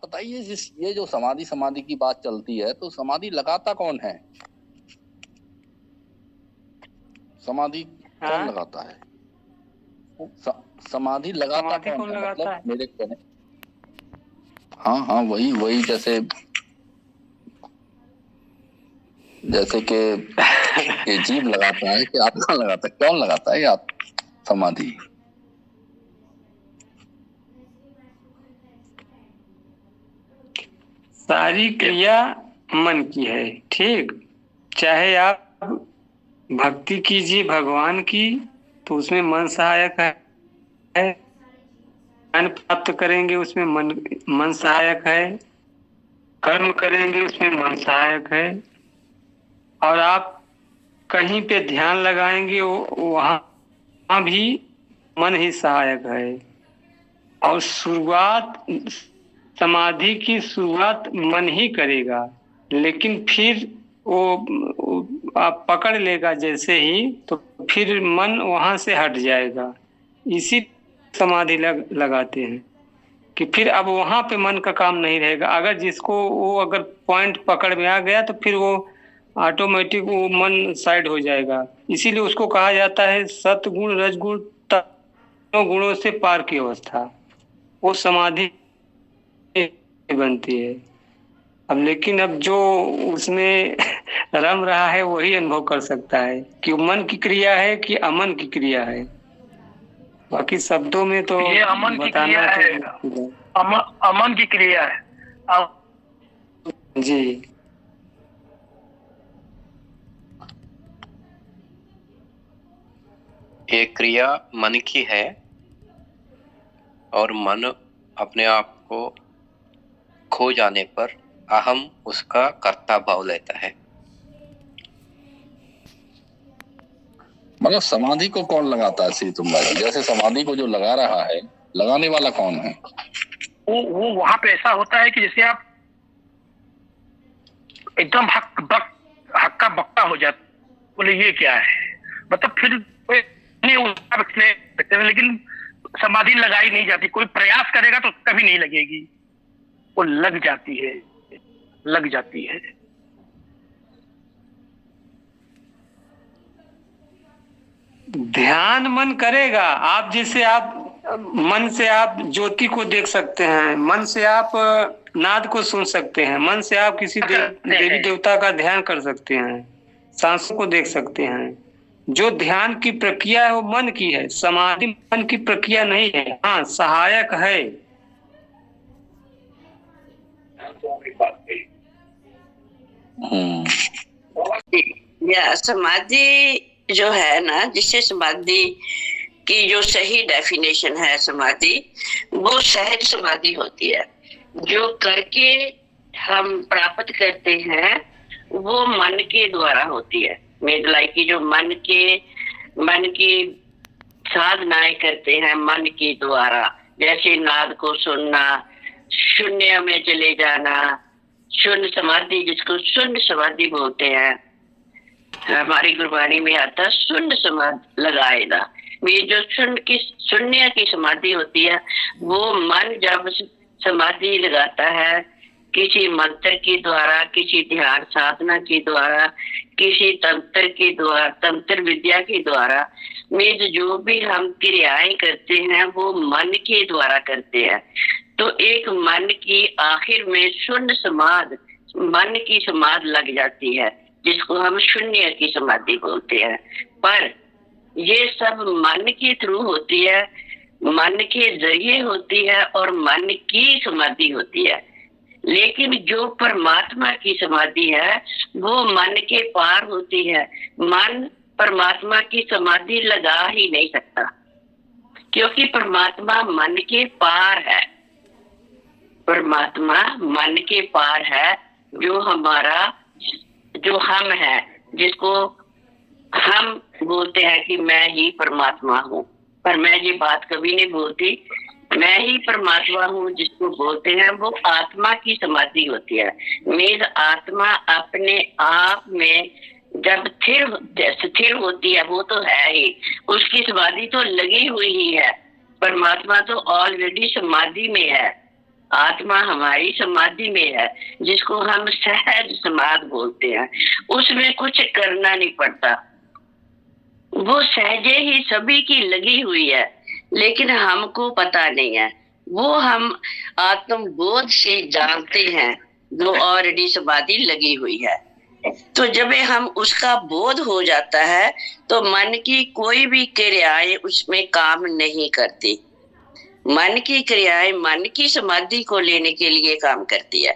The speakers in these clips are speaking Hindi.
बताइए, ये जो समाधि समाधि की बात चलती है, तो समाधि लगाता कौन है? समाधि कौन लगाता है? समाधि लगाता कौन है? मतलब मेरे कहने, हाँ हाँ, वही वही, जैसे कि ये जीव लगाता है कि आत्मा लगाता है? कौन लगाता है ये समाधि? सारी क्रिया मन की है, ठीक। चाहे आप भक्ति कीजिए भगवान की, तो उसमें मन सहायक है। ज्ञान प्राप्त करेंगे, उसमें मन सहायक है। कर्म करेंगे, उसमें मन सहायक है। और आप कहीं पे ध्यान लगाएंगे, वहां भी मन ही सहायक है। और समाधि की शुरुआत मन ही करेगा, लेकिन फिर वो आप पकड़ लेगा जैसे ही, तो फिर मन वहां से हट जाएगा। इसी समाधि लगाते हैं कि फिर अब वहां पे मन का काम नहीं रहेगा। अगर जिसको वो अगर पॉइंट पकड़ में आ गया, तो फिर वो ऑटोमेटिक वो मन साइड हो जाएगा। इसीलिए उसको कहा जाता है सतगुण रजगुण तीनों गुणों से पार की अवस्था, वो समाधि बनती है। अब लेकिन अब जो उसमें रम रहा है वही अनुभव कर सकता है कि मन की क्रिया है कि अमन की क्रिया है। बाकी शब्दों में तो ये अमन की क्रिया है, अमन की क्रिया है जी। ये क्रिया मन की है और मन अपने आप को खो जाने पर अहम उसका कर्ता भाव लेता है। मतलब समाधि को कौन लगाता है श्री तुम भाई? जैसे समाधि को जो लगा रहा है, लगाने वाला कौन है? वो वहां पे ऐसा होता है कि जैसे आप एकदम हक्का बक्का हो जाते, बोले ये क्या है, मतलब फिर लेकिन समाधि लगाई नहीं जाती। कोई प्रयास करेगा तो कभी नहीं लगेगी, वो लग जाती है। ध्यान मन करेगा। आप जैसे आप मन से आप ज्योति को देख सकते हैं, मन से आप नाद को सुन सकते हैं, मन से आप किसी देवी देवता का ध्यान कर सकते हैं, सांसों को देख सकते हैं। जो ध्यान की प्रक्रिया है वो मन की है, समाधि मन की प्रक्रिया नहीं है। हाँ, सहायक है। या समाधि जो है ना, जिससे समाधि की जो सही डेफिनेशन है, समाधि वो सहज समाधि होती है। जो करके हम प्राप्त करते हैं वो मन के द्वारा होती है। मेघलाई की जो मन की साधनाएं करते हैं मन के द्वारा, जैसे नाद को सुनना, शून्य में चले जाना, शून्य समाधि, जिसको शून्य समाधि बोलते हैं। हमारी गुरबानी में आता शून्य समाधि लगाएगा। ये जो शून्य की समाधि होती है, वो मन जब समाधि लगाता है किसी मंत्र के द्वारा, किसी ध्यान साधना के द्वारा, किसी तंत्र के द्वारा, तंत्र विद्या के द्वारा, में जो भी हम क्रियाएं करते हैं वो मन के द्वारा करते हैं। तो एक मन की आखिर में शून्य समाधि, मन की समाधि लग जाती है, जिसको हम शून्य की समाधि बोलते हैं। पर ये सब मन के थ्रू होती है, मन के जरिए होती है और मन की समाधि होती है। लेकिन जो परमात्मा की समाधि है वो मन के पार होती है। मन परमात्मा की समाधि लगा ही नहीं सकता, क्योंकि परमात्मा मन के पार है। परमात्मा मन के पार है। जो हम है, जिसको हम बोलते हैं कि मैं ही परमात्मा हूँ, पर मैं ये बात कभी नहीं बोलती मैं ही परमात्मा हूँ। जिसको बोलते हैं वो आत्मा की समाधि होती है। मेरी आत्मा अपने आप में जब स्थिर होती है, वो तो है ही, उसकी समाधि तो लगी हुई ही है। परमात्मा तो ऑलरेडी समाधि में है। आत्मा हमारी समाधि में है, जिसको हम सहज समाधि बोलते हैं। उसमें कुछ करना नहीं पड़ता, वो सहजे ही सभी की लगी हुई है, लेकिन हमको पता नहीं है। वो हम आत्मबोध से जानते हैं जो ऑलरेडी समाधि लगी हुई है। तो जब हम उसका बोध हो जाता है तो मन की कोई भी क्रियाएं उसमें काम नहीं करती। मन की क्रियाएं मन की समाधि को लेने के लिए काम करती है,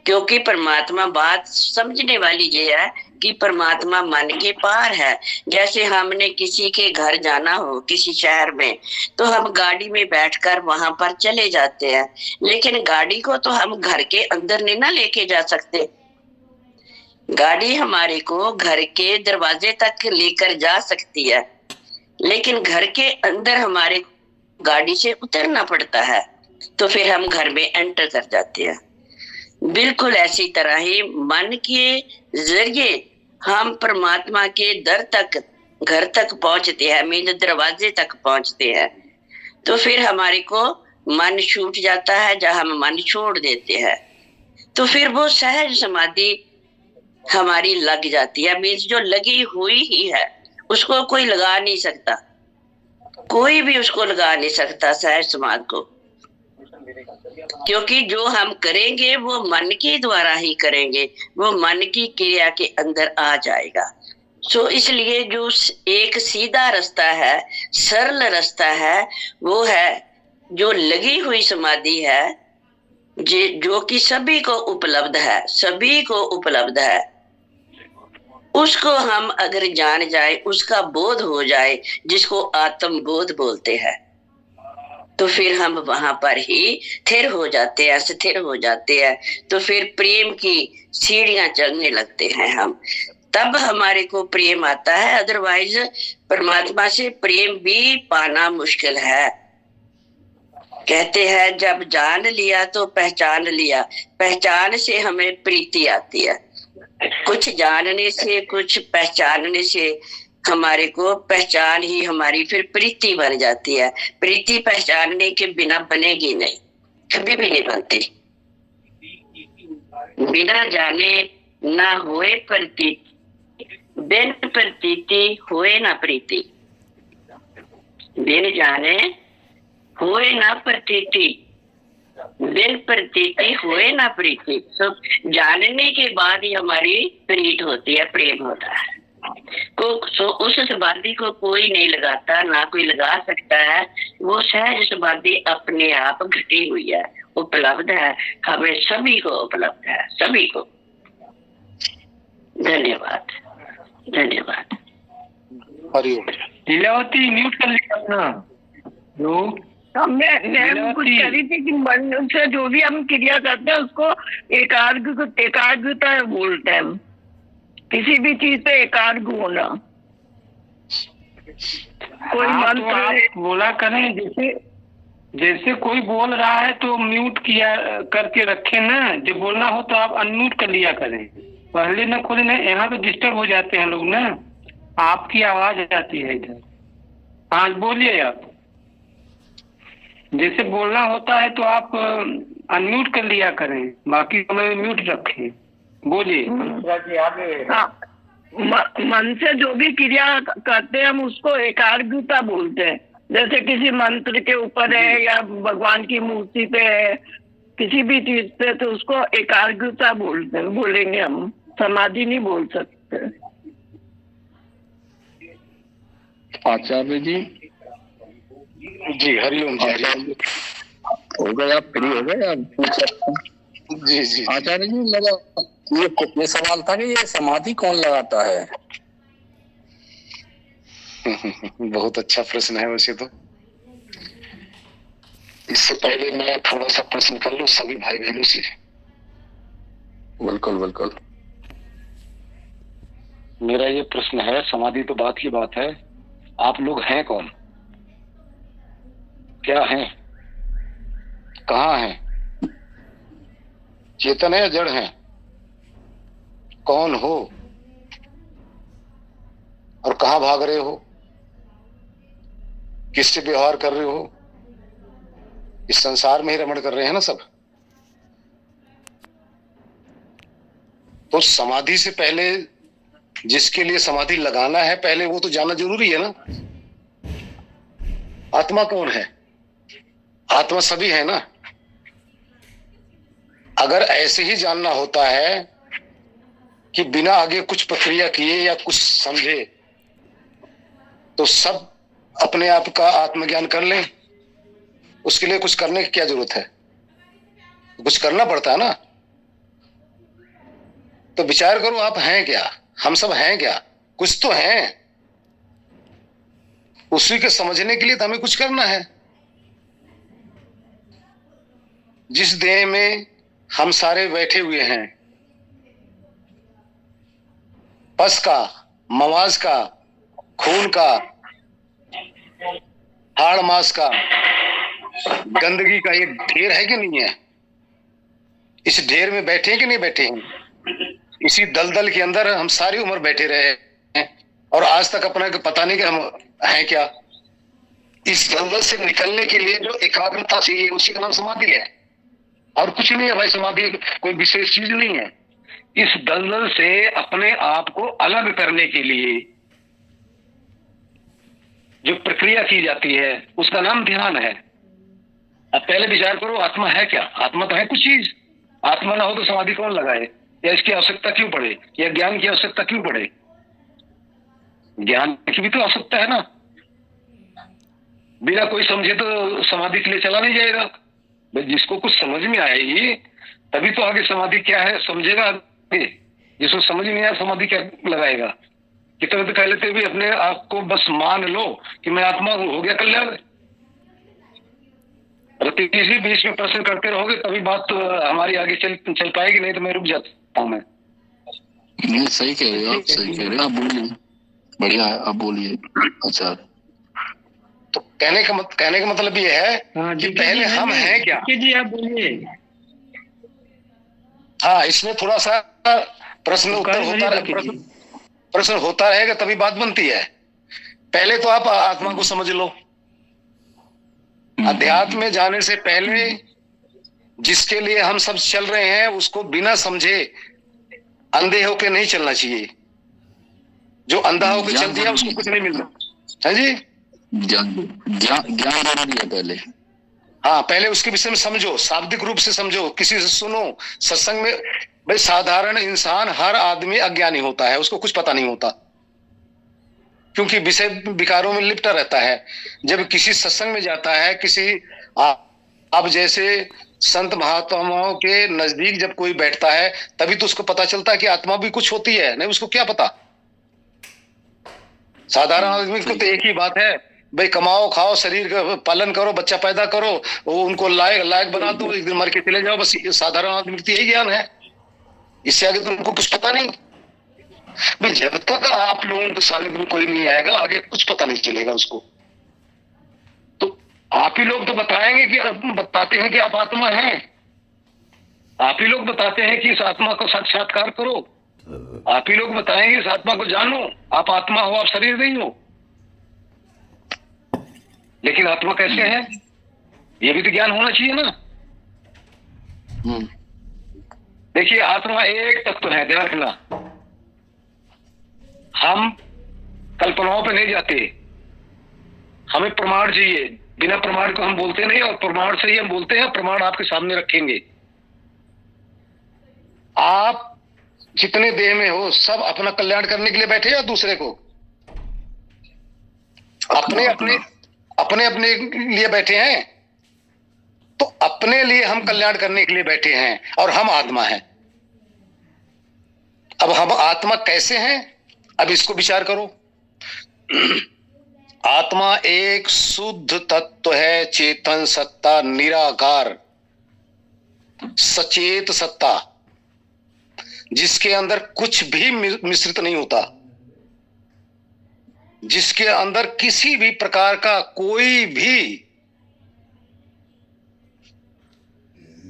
क्योंकि परमात्मा बात समझने वाली ये है कि परमात्मा मन के पार है। जैसे हमने किसी के घर जाना हो किसी शहर में, तो हम गाड़ी में बैठकर वहां पर चले जाते हैं, लेकिन गाड़ी को तो हम घर के अंदर नहीं ना लेके जा सकते। गाड़ी हमारे को घर के दरवाजे तक लेकर जा सकती है, लेकिन घर के अंदर हमारे गाड़ी से उतरना पड़ता है, तो फिर हम घर में एंटर कर जाते हैं। बिल्कुल ऐसी तरह ही मन के जरिए हम परमात्मा के दर तक, घर तक पहुंचते हैं, मीन दरवाजे तक पहुंचते हैं। तो फिर हमारे को मन छूट जाता है, जहां हम मन छोड़ देते हैं, तो फिर वो सहज समाधि हमारी लग जाती है। मीन्स जो लगी हुई ही है, उसको कोई लगा नहीं सकता, कोई भी उसको लगा नहीं सकता सहज समाधि को, क्योंकि जो हम करेंगे वो मन के द्वारा ही करेंगे, वो मन की क्रिया के अंदर आ जाएगा। सो इसलिए जो एक सीधा रास्ता है, सरल रास्ता है, वो है जो लगी हुई समाधि है, जो कि सभी को उपलब्ध है, सभी को उपलब्ध है। उसको हम अगर जान जाए, उसका बोध हो जाए, जिसको आत्म बोध बोलते हैं, तो फिर हम वहां पर ही स्थिर हो जाते हैं, स्थिर हो जाते हैं। तो फिर प्रेम की सीढ़ियां चढ़ने लगते हैं हम, तब हमारे को प्रेम आता है। अदरवाइज परमात्मा से प्रेम भी पाना मुश्किल है। कहते हैं जब जान लिया तो पहचान लिया, पहचान से हमें प्रीति आती है। कुछ जानने से, कुछ पहचानने से हमारे को पहचान ही हमारी फिर प्रीति बन जाती है। प्रीति पहचानने के बिना बनेगी नहीं, कभी भी नहीं बनती। बिना जाने ना होए प्रतीति, बिन प्रतीति होए ना प्रीति। बिन जाने होए ना प्रतीति, बिन प्रतीति होए ना प्रीति। तो जानने के बाद ही हमारी प्रीत होती है, प्रेम होता है। तो उस समाधि को कोई नहीं लगाता, ना कोई लगा सकता है। वो सहज समाधि अपने आप घटी हुई है, उपलब्ध है, हमें सभी को उपलब्ध है, सभी को। धन्यवाद, धन्यवाद। हरिओम। लीलावती म्यूट कर लिया ना। मैं कुछ कह रही थी कि मन से जो भी हम क्रिया करते हैं उसको एकाग्रता बोलते हैं। किसी भी चीज पे एकाग्र होना। कोई मन तो आप बोला करें, जैसे कोई बोल रहा है तो म्यूट किया करके रखे ना, जब बोलना हो तो आप अनम्यूट कर लिया करें। पहले ना खोले ना, यहाँ पे डिस्टर्ब हो जाते हैं लोग ना, आपकी आवाज आती है इधर। आज बोलिए आप, जैसे बोलना होता है तो आप अनम्यूट कर लिया करें, बाकी समय म्यूट रखें। बोलिए। हाँ, मन से जो भी क्रिया करते हैं हम उसको एकाग्रता बोलते हैं। जैसे किसी मंत्र के ऊपर है या भगवान की मूर्ति पे है, किसी भी चीज पे, तो उसको एकाग्रता बोलते हैं, बोलेंगे हम। समाधि नहीं बोल सकते। आचार्य जी। जी हरिओम जी। हो गए आप फ्री हो गए, आप पूछ सकते हैं। जी जी आचार्य जी, लगा ये सवाल था कि ये समाधि कौन लगाता है? बहुत अच्छा प्रश्न है। वैसे तो इससे पहले मैं थोड़ा सा प्रश्न कर लूं सभी भाई बहनों से। बिल्कुल बिल्कुल। मेरा ये प्रश्न है, समाधि तो बात की बात है, आप लोग हैं कौन? क्या हैं? कहाँ हैं? चेतन है या जड़ हैं? कौन हो और कहाँ भाग रहे हो? किससे व्यवहार कर रहे हो? इस संसार में ही रमण कर रहे हैं ना सब। तो समाधि से पहले जिसके लिए समाधि लगाना है, पहले वो तो जानना जरूरी है ना, आत्मा कौन है। आत्मा सभी है ना। अगर ऐसे ही जानना होता है कि बिना आगे कुछ प्रक्रिया किए या कुछ समझे, तो सब अपने आप का आत्मज्ञान कर लें। उसके लिए कुछ करने की क्या जरूरत है? कुछ करना पड़ता है ना। तो विचार करो, आप हैं क्या, हम सब हैं क्या, कुछ तो हैं। उसी के समझने के लिए तो हमें कुछ करना है। जिस देह में हम सारे बैठे हुए हैं, पस का, मवाज का, खून का, हाड़ मांस का, गंदगी का एक ढेर है कि नहीं है? इस ढेर में बैठे हैं कि नहीं बैठे हैं? इसी दलदल के अंदर हम सारी उम्र बैठे रहे हैं और आज तक अपना पता नहीं कि हम हैं क्या। इस दलदल से निकलने के लिए जो एकाग्रता चाहिए, उसी का नाम समाधि है। और कुछ नहीं है भाई, समाधि कोई विशेष चीज नहीं है। इस दलदल से अपने आप को अलग करने के लिए जो प्रक्रिया की जाती है, उसका नाम ध्यान है। अब पहले विचार करो, आत्मा है क्या? आत्मा तो है कुछ चीज। आत्मा ना हो तो समाधि कौन लगाए, या इसकी आवश्यकता क्यों पड़े, या ज्ञान की आवश्यकता क्यों पड़े? ज्ञान की भी तो आवश्यकता है ना। बिना कोई समझे तो समाधि के लिए चला नहीं जाएगा। भाई जिसको कुछ समझ में आएगी तभी तो आगे समाधि क्या है समझेगा आगे। जिसको समझ नहीं आया समाधि क्या लगाएगा? कितने तो कह लेते भी अपने आप को बस मान लो कि मैं आत्मा हूं, हो गया कल्याण। इसी बीच में प्रश्न करते रहोगे तभी बात तो हमारी आगे चल पाएगी, नहीं तो मैं रुक जाता हूं। मैं नहीं, सही कह रहे हो आप, सही कह रहे हो आप, बोलिए, बढ़िया है, आप बोलिए। अच्छा, तो कहने का मतलब ये है कि पहले हम हैं क्या। जी आप बोलिए। हाँ, इसमें थोड़ा सा प्रश्न उत्तर होता रहे, प्रश्न होता रहेगा तभी बात बनती है। पहले तो आप आत्मा को समझ लो। अध्यात्म में जाने से पहले जिसके लिए हम सब चल रहे हैं उसको बिना समझे अंधे होके नहीं चलना चाहिए। जो अंधा होके चल दिया उसको कुछ नहीं मिलना है जी। ज्ञान जरूरी है पहले। हाँ, पहले उसके विषय में समझो, शाब्दिक रूप से समझो, किसी से सुनो, सत्संग में। भाई साधारण इंसान, हर आदमी अज्ञानी होता है, उसको कुछ पता नहीं होता, क्योंकि विषय विकारों में लिपटा रहता है। जब किसी सत्संग में जाता है, किसी आप जैसे संत महात्माओं के नजदीक जब कोई बैठता है, तभी तो उसको पता चलता है कि आत्मा भी कुछ होती है। नहीं, उसको क्या पता। साधारण आदमी को तो एक ही बात है, भाई कमाओ, खाओ, शरीर का पालन करो, बच्चा पैदा करो, वो उनको लायक बना दो, एक दिन मर के चले जाओ। बस साधारण आदमी को यही ज्ञान है, इससे आगे तो उनको कुछ पता नहीं। भाई जब तक आप लोगों के सामने में कोई नहीं आएगा, आगे कुछ पता नहीं चलेगा उसको। तो आप ही लोग तो बताएंगे कि बताते हैं कि आप आत्मा हैं। आप ही लोग बताते हैं कि इस आत्मा को साक्षात्कार करो। आप ही लोग बताएंगे इस आत्मा को जानो। आप आत्मा हो, आप शरीर नहीं हो। लेकिन आत्मा कैसे है, ये भी तो ज्ञान होना चाहिए ना। देखिए, आत्मा एक तत्व है, ध्यान रखना। हम कल्पनाओं पे नहीं जाते, हमें प्रमाण चाहिए। बिना प्रमाण को हम बोलते नहीं, और प्रमाण से ही हम बोलते हैं। प्रमाण आपके सामने रखेंगे। आप जितने देह में हो सब अपना कल्याण करने के लिए बैठे या दूसरे को? अपने अपने लिए बैठे हैं। तो अपने लिए हम कल्याण करने के लिए बैठे हैं, और हम आत्मा हैं। अब हम आत्मा कैसे हैं, अब इसको विचार करो। आत्मा एक शुद्ध तत्व है, चेतन सत्ता, निराकार सचेत सत्ता, जिसके अंदर कुछ भी मिश्रित नहीं होता, जिसके अंदर किसी भी प्रकार का कोई भी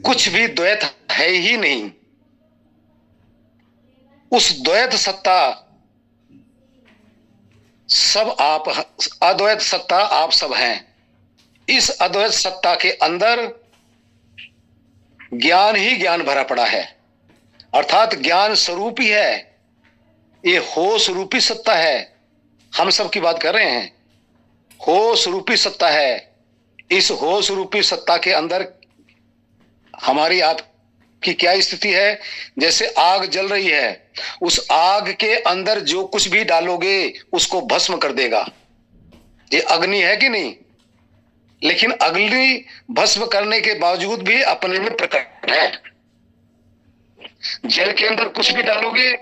कुछ भी द्वैत है ही नहीं। उस द्वैत सत्ता सब आप, अद्वैत सत्ता आप सब हैं। इस अद्वैत सत्ता के अंदर ज्ञान ही ज्ञान भरा पड़ा है, अर्थात ज्ञान स्वरूप ही है। ये होश रूपी सत्ता है, हम सब की बात कर रहे हैं। होश रूपी सत्ता है। इस होश रूपी सत्ता के अंदर हमारी आपकी क्या स्थिति है? जैसे आग जल रही है, उस आग के अंदर जो कुछ भी डालोगे उसको भस्म कर देगा। ये अग्नि है कि नहीं? लेकिन अग्नि भस्म करने के बावजूद भी अपने में प्रकट है। जल के अंदर कुछ भी डालोगे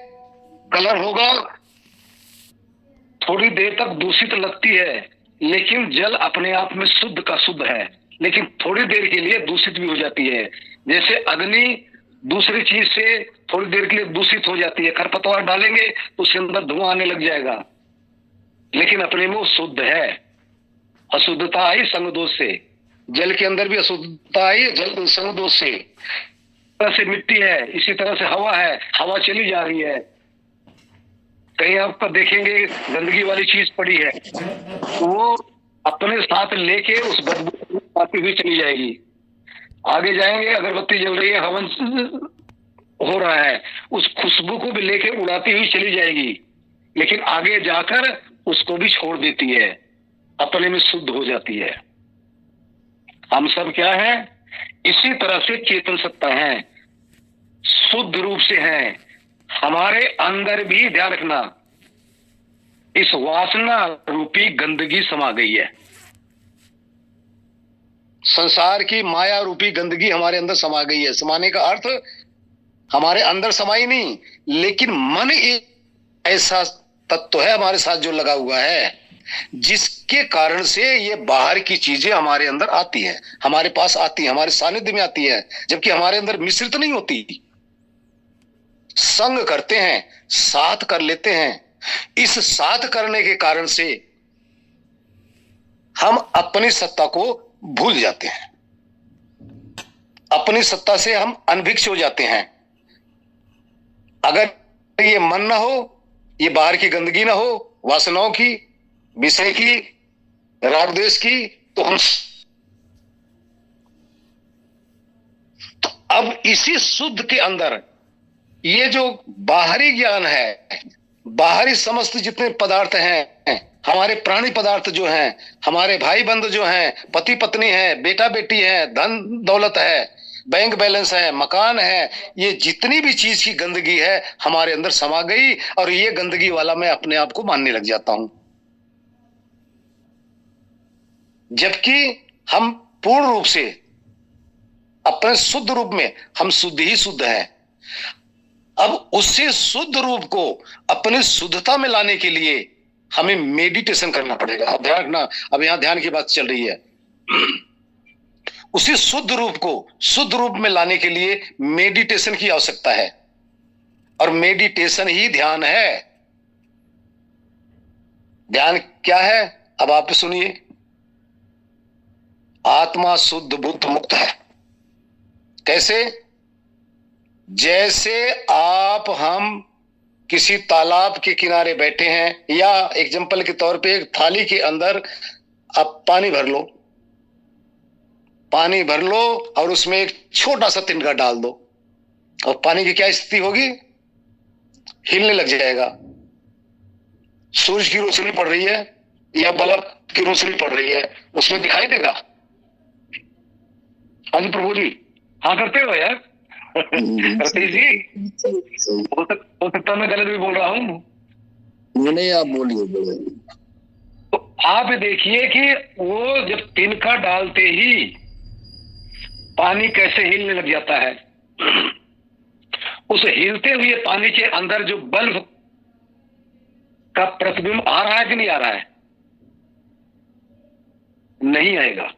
कलर होगा, थोड़ी देर तक दूषित लगती है, लेकिन जल अपने आप में शुद्ध का शुद्ध है, लेकिन थोड़ी देर के लिए दूषित भी हो जाती है। जैसे अग्नि दूसरी चीज से थोड़ी देर के लिए दूषित हो जाती है, खरपतवार डालेंगे तो उसके अंदर धुआं आने लग जाएगा, लेकिन अपने में वो शुद्ध है। अशुद्धता आई संग दोष से, जल के अंदर भी अशुद्धता आई जल संग दोष से। तरह से मिट्टी है, इसी तरह से हवा है, हवा चली जा रही है। कहीं आपका देखेंगे गंदगी वाली चीज पड़ी है, तो वो अपने साथ लेके उस बदबू आती हुई चली जाएगी। आगे जाएंगे, अगरबत्ती जल रही है, हवन हो रहा है, उस खुशबू को भी लेके उड़ाती हुई चली जाएगी, लेकिन आगे जाकर उसको भी छोड़ देती है, अपने में शुद्ध हो जाती है। हम सब क्या है? इसी तरह से चेतन सत्ता है, शुद्ध रूप से है। हमारे अंदर भी ध्यान रखना, इस वासना रूपी गंदगी समा गई है। संसार की माया रूपी गंदगी हमारे अंदर समा गई है। समाने का अर्थ हमारे अंदर समाई नहीं, लेकिन मन एक ऐसा तत्व है हमारे साथ जो लगा हुआ है, जिसके कारण से ये बाहर की चीजें हमारे अंदर आती है, हमारे पास आती है, हमारे सानिध्य में आती है, जबकि हमारे अंदर मिश्रित नहीं होती। संग करते हैं, साथ कर लेते हैं। इस साथ करने के कारण से हम अपनी सत्ता को भूल जाते हैं, अपनी सत्ता से हम अनभिक्ष हो जाते हैं। अगर ये मन ना हो, ये बाहर की गंदगी ना हो, वासनाओं की, विषय की, राग द्वेष की, तो हम तो अब इसी शुद्ध के अंदर ये जो बाहरी ज्ञान है, बाहरी समस्त जितने पदार्थ हैं, हमारे प्राणी पदार्थ जो हैं, हमारे भाई बंधु जो हैं, पति पत्नी है, बेटा बेटी है, धन दौलत है, बैंक बैलेंस है, मकान है, ये जितनी भी चीज की गंदगी है हमारे अंदर समा गई, और ये गंदगी वाला मैं अपने आप को मानने लग जाता हूं, जबकि हम पूर्ण रूप से अपने शुद्ध रूप में हम शुद्ध ही शुद्ध हैं। अब उसी शुद्ध रूप को अपनी शुद्धता में लाने के लिए हमें मेडिटेशन करना पड़ेगा। अब ध्यान रखना, अब यहां ध्यान की बात चल रही है। उसी शुद्ध रूप को शुद्ध रूप में लाने के लिए मेडिटेशन की आवश्यकता है, और मेडिटेशन ही ध्यान है। ध्यान क्या है? अब आप सुनिए। आत्मा शुद्ध बुद्ध मुक्त है। कैसे? जैसे आप हम किसी तालाब के किनारे बैठे हैं, या एग्जाम्पल के तौर पे एक थाली के अंदर आप पानी भर लो, पानी भर लो और उसमें एक छोटा सा तिनका डाल दो, और पानी की क्या स्थिति होगी? हिलने लग जाएगा। सूरज की रोशनी पड़ रही है या बल्ब की रोशनी पड़ रही है, उसमें दिखाई देगा। हाँ जी प्रभु जी, हाँ करते हो यार। रतीश जी, हो सकता मैं गलत भी बोल रहा हूँ। नहीं, आप बोलिए। तो आप देखिए कि वो जब तिनका डालते ही पानी कैसे हिलने लग जाता है। उस हिलते हुए पानी के अंदर जो बल्ब का प्रतिबिंब आ रहा है कि नहीं आ रहा है? नहीं आएगा,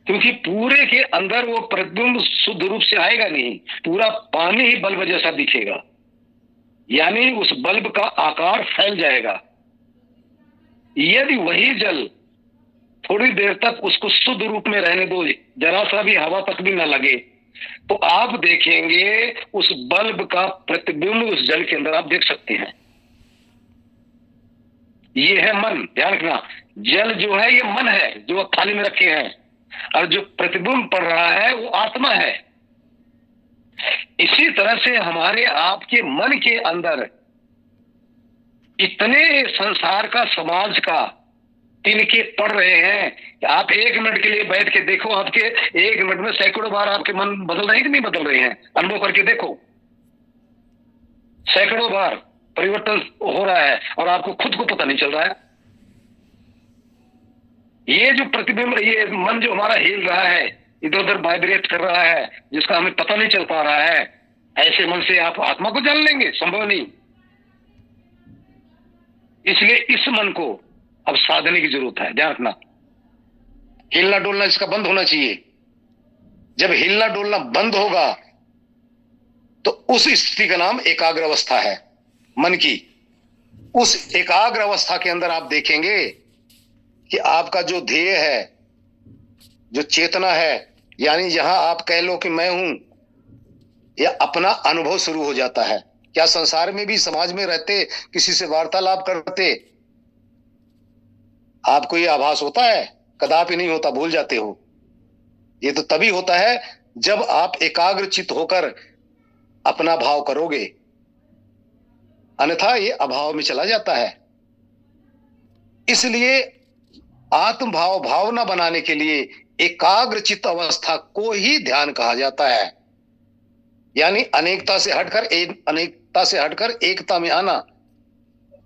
क्योंकि पूरे के अंदर वो प्रतिबिंब शुद्ध रूप से आएगा नहीं, पूरा पानी ही बल्ब जैसा दिखेगा, यानी उस बल्ब का आकार फैल जाएगा। यदि वही जल थोड़ी देर तक उसको शुद्ध रूप में रहने दो, जरा सा भी हवा तक भी न लगे, तो आप देखेंगे उस बल्ब का प्रतिबिंब उस जल के अंदर आप देख सकते हैं। ये है मन, ध्यान रखना। जल जो है ये मन है जो आप थाली में रखे हैं, और जो प्रतिबिंब पड़ रहा है वो आत्मा है। इसी तरह से हमारे आपके मन के अंदर इतने संसार का, समाज का तिनके पड़ रहे हैं कि आप 1 मिनट के लिए बैठ के देखो, आपके 1 मिनट में सैकड़ों बार आपके मन बदल रहे हैं कि नहीं बदल रहे हैं? अनुभव करके देखो, सैकड़ों बार परिवर्तन हो रहा है और आपको खुद को पता नहीं चल रहा है। ये जो प्रतिबिंब, ये मन जो हमारा हिल रहा है, इधर उधर वाइब्रेट कर रहा है, जिसका हमें पता नहीं चल पा रहा है, ऐसे मन से आप आत्मा को जान लेंगे? संभव नहीं। इसलिए इस मन को अब साधने की जरूरत है, ध्यान रखना। हिलना डोलना इसका बंद होना चाहिए। जब हिलना डोलना बंद होगा तो उस स्थिति का नाम एकाग्र अवस्था है मन की। उस एकाग्र अवस्था के अंदर आप देखेंगे कि आपका जो ध्येय है, जो चेतना है, यानी जहां आप कह लो कि मैं हूं, या अपना अनुभव शुरू हो जाता है। क्या संसार में भी, समाज में रहते, किसी से वार्तालाप करते, आपको ये आभास होता है? कदापि नहीं होता, भूल जाते हो। ये तो तभी होता है जब आप एकाग्र चित्त होकर अपना भाव करोगे, अन्यथा ये अभाव में चला जाता है। इसलिए आत्म भाव, भावना बनाने के लिए एकाग्र चित्त अवस्था को ही ध्यान कहा जाता है। यानी अनेकता से हटकर एकता में आना,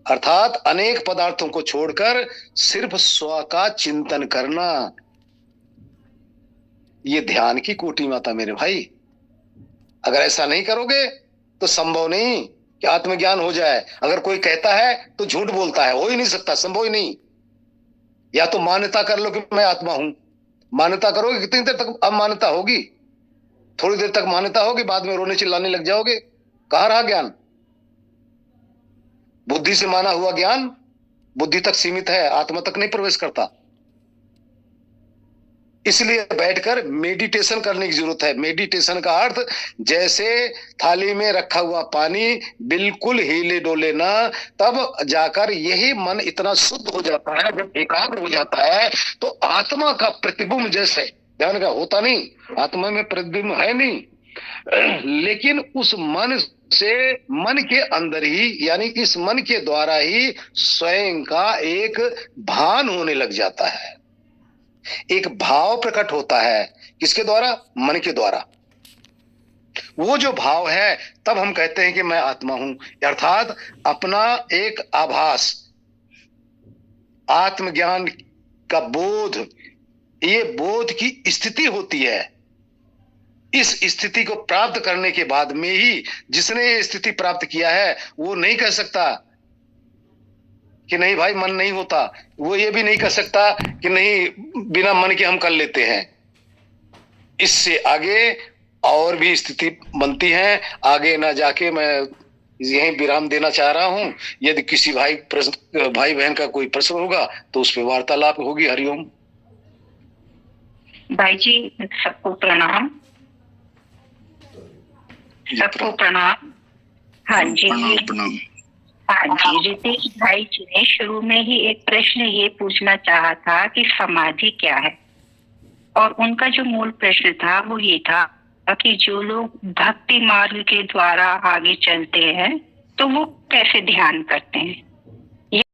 अर्थात अनेक पदार्थों को छोड़कर सिर्फ स्व का चिंतन करना। ये ध्यान की कोटि माता मेरे भाई। अगर ऐसा नहीं करोगे तो संभव नहीं कि आत्मज्ञान हो जाए। अगर कोई कहता है तो झूठ बोलता है, हो ही नहीं सकता, संभव ही नहीं। या तो मान्यता कर लो कि मैं आत्मा हूं। मान्यता करोगे, कितनी देर तक अमान्यता होगी? थोड़ी देर तक मान्यता होगी, बाद में रोने चिल्लाने लग जाओगे। कहां रहा ज्ञान? बुद्धि से माना हुआ ज्ञान बुद्धि तक सीमित है, आत्मा तक नहीं प्रवेश करता। इसलिए बैठकर मेडिटेशन करने की जरूरत है। मेडिटेशन का अर्थ, जैसे थाली में रखा हुआ पानी बिल्कुल हिले डोले ना, तब जाकर यही मन इतना शुद्ध हो जाता है। जब एकाग्र हो जाता है तो आत्मा का प्रतिबिंब, जैसे ध्यान का होता नहीं, आत्मा में प्रतिबिंब है नहीं, लेकिन उस मन से, मन के अंदर ही, यानी इस मन के द्वारा ही स्वयं का एक भान होने लग जाता है। एक भाव प्रकट होता है। किसके द्वारा? मन के द्वारा। वो जो भाव है, तब हम कहते हैं कि मैं आत्मा हूं, अर्थात अपना एक आभास, आत्मज्ञान का बोध, ये बोध की स्थिति होती है। इस स्थिति को प्राप्त करने के बाद में ही जिसने ये स्थिति प्राप्त किया है वो नहीं कह सकता कि नहीं भाई मन नहीं होता। वो ये भी नहीं कह सकता कि नहीं बिना मन के हम कर लेते हैं। इससे आगे और भी स्थिति बनती है। आगे ना जाके मैं यहीं विराम देना चाह रहा हूं। यदि किसी भाई बहन का कोई प्रश्न होगा तो उस पर वार्तालाप होगी। हरिओम। भाई जी सबको प्रणाम। सबको प्रणाम। हाँ जी, प्रणाम। हाँ जी, रितेश भाई जी ने शुरू में ही एक प्रश्न ये पूछना चाहा था कि समाधि क्या है, और उनका जो मूल प्रश्न था वो ये था कि जो लोग भक्ति मार्ग के द्वारा आगे चलते हैं तो वो कैसे ध्यान करते हैं।